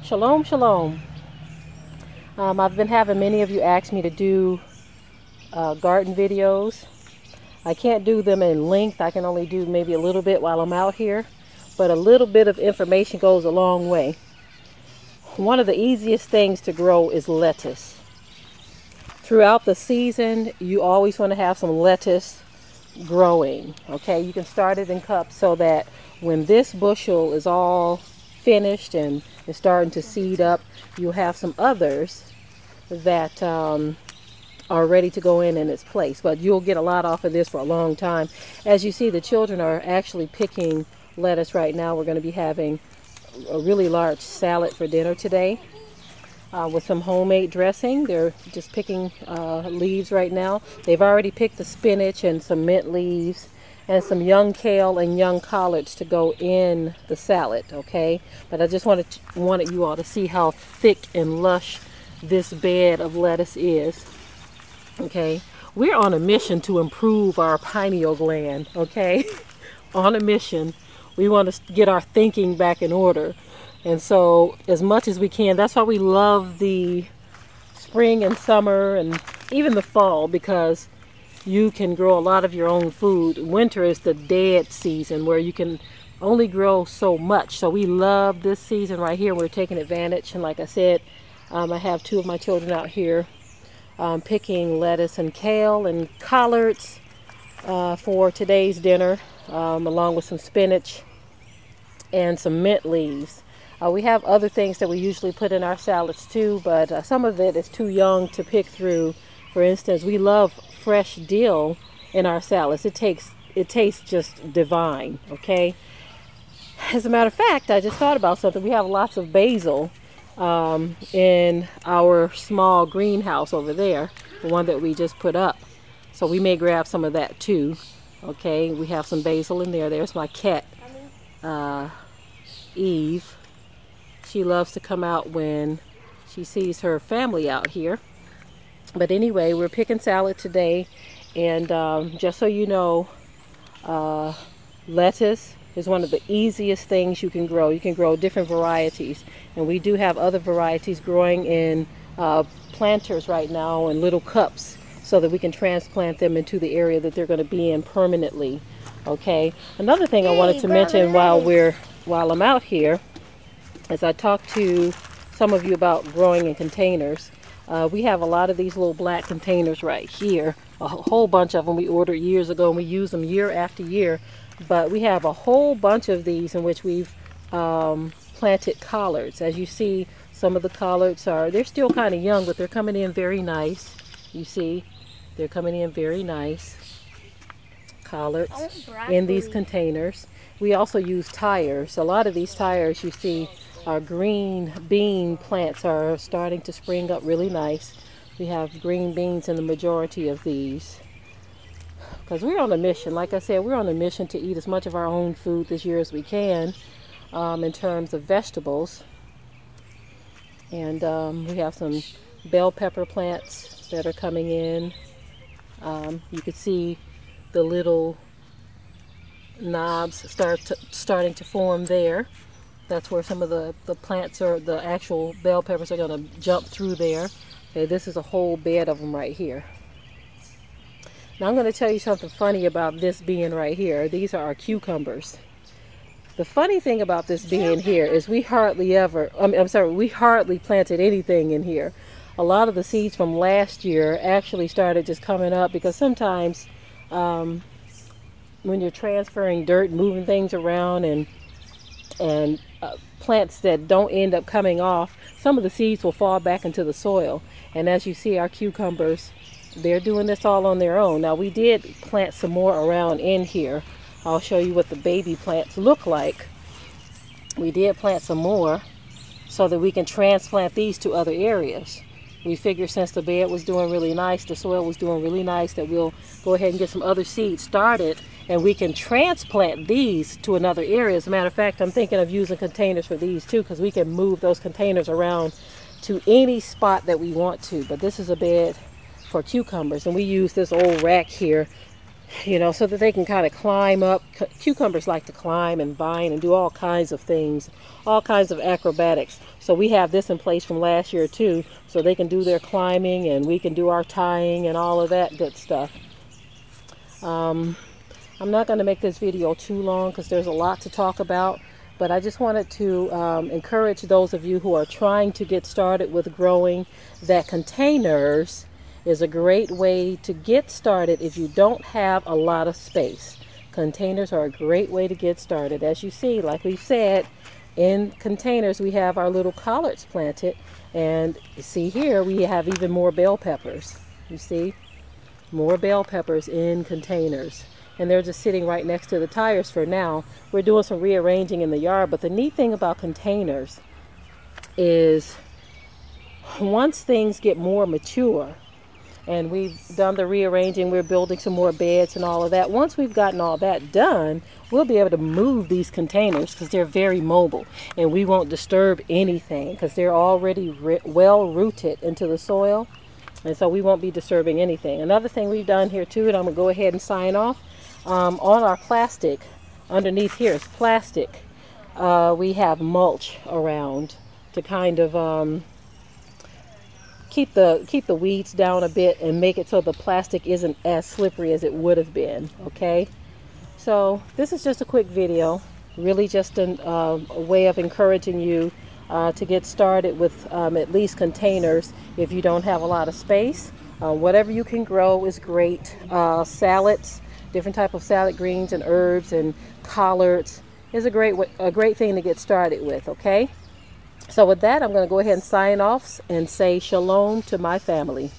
Shalom, shalom. I've been having many of you ask me to do garden videos. I can't do them in length. I can only do maybe a little bit while I'm out here, but a little bit of information goes a long way. One of the easiest things to grow is lettuce. Throughout the season, you always want to have some lettuce growing. Okay, you can start it in cups so that when this bushel is all finished and is starting to seed up, you'll have some others that are ready to go in its place. But you'll get a lot off of this for a long time. As you see, the children are actually picking lettuce right now. We're going to be having a really large salad for dinner today with some homemade dressing. They're just picking leaves right now. They've already picked the spinach and some mint leaves and some young kale and young collards to go in the salad, okay? But I just wanted you all to see how thick and lush this bed of lettuce is, okay? We're on a mission to improve our pineal gland, okay? On a mission. We want to get our thinking back in order. And so as much as we can, that's why we love the spring and summer and even the fall, because you can grow a lot of your own food. Winter is the dead season where you can only grow so much. So we love this season right here. We're taking advantage. And like I said, I have two of my children out here picking lettuce and kale and collards for today's dinner, along with some spinach and some mint leaves. We have other things that we usually put in our salads too, but some of it is too young to pick through. For instance, we love fresh dill in our salads. It tastes just divine, okay? As a matter of fact, I just thought about something. We have lots of basil in our small greenhouse over there, the one that we just put up. So we may grab some of that too, okay? We have some basil in there. There's my cat, Eve. She loves to come out when she sees her family out here. But anyway, we're picking salad today, and just so you know, lettuce is one of the easiest things you can grow. You can grow different varieties, and we do have other varieties growing in planters right now in little cups so that we can transplant them into the area that they're going to be in permanently. Okay. Another thing I wanted to mention while I'm out here is I talked to some of you about growing in containers. We have a lot of these little black containers right here, a whole bunch of them we ordered years ago, and we use them year after year. But we have a whole bunch of these in which we've planted collards. As you see, some of the collards they're still kind of young, but they're coming in very nice. You see, they're coming in very nice collards in these containers. We also use tires. A lot of these tires you see, our green bean plants are starting to spring up really nice. We have green beans in the majority of these because we're on a mission. Like I said, we're on a mission to eat as much of our own food this year as we can in terms of vegetables. And we have some bell pepper plants that are coming in. You can see the little knobs starting to form there. That's where some of the plants or the actual bell peppers are going to jump through there. Okay, this is a whole bed of them right here. Now I'm going to tell you something funny about this being right here. These are our cucumbers. The funny thing about this being here is we hardly planted anything in here. A lot of the seeds from last year actually started just coming up because sometimes when you're transferring dirt, moving things around, and plants that don't end up coming off, some of the seeds will fall back into the soil. And as you see, our cucumbers, they're doing this all on their own. Now we did plant some more around in here. I'll show you what the baby plants look like. We did plant some more so that we can transplant these to other areas. We figured since the bed was doing really nice, the soil was doing really nice, that we'll go ahead and get some other seeds started and we can transplant these to another area. As a matter of fact, I'm thinking of using containers for these too, because we can move those containers around to any spot that we want to. But this is a bed for cucumbers, and we use this old rack here you know, so that they can kind of climb up. Cucumbers like to climb and vine and do all kinds of things, all kinds of acrobatics. So we have this in place from last year too, so they can do their climbing and we can do our tying and all of that good stuff. I'm not going to make this video too long because there's a lot to talk about, but I just wanted to encourage those of you who are trying to get started with growing that containers is a great way to get started if you don't have a lot of space. Containers are a great way to get started. As you see, like we said, in containers we have our little collards planted, and you see here we have even more bell peppers. You see, more bell peppers in containers, and they're just sitting right next to the tires for now. We're doing some rearranging in the yard, but the neat thing about containers is once things get more mature, and we've done the rearranging, we're building some more beds and all of that. Once we've gotten all that done, we'll be able to move these containers because they're very mobile, and we won't disturb anything because they're already well rooted into the soil, and so we won't be disturbing anything. Another thing we've done here too, and I'm going to go ahead and sign off, on our plastic, underneath here is plastic. We have mulch around to kind of keep the weeds down a bit and make it so the plastic isn't as slippery as it would have been. Okay, so this is just a quick video, really just a way of encouraging you to get started with at least containers if you don't have a lot of space. Whatever you can grow is great. Salads, different type of salad greens and herbs and collards is a great thing to get started with. Okay, so with that, I'm going to go ahead and sign off and say shalom to my family.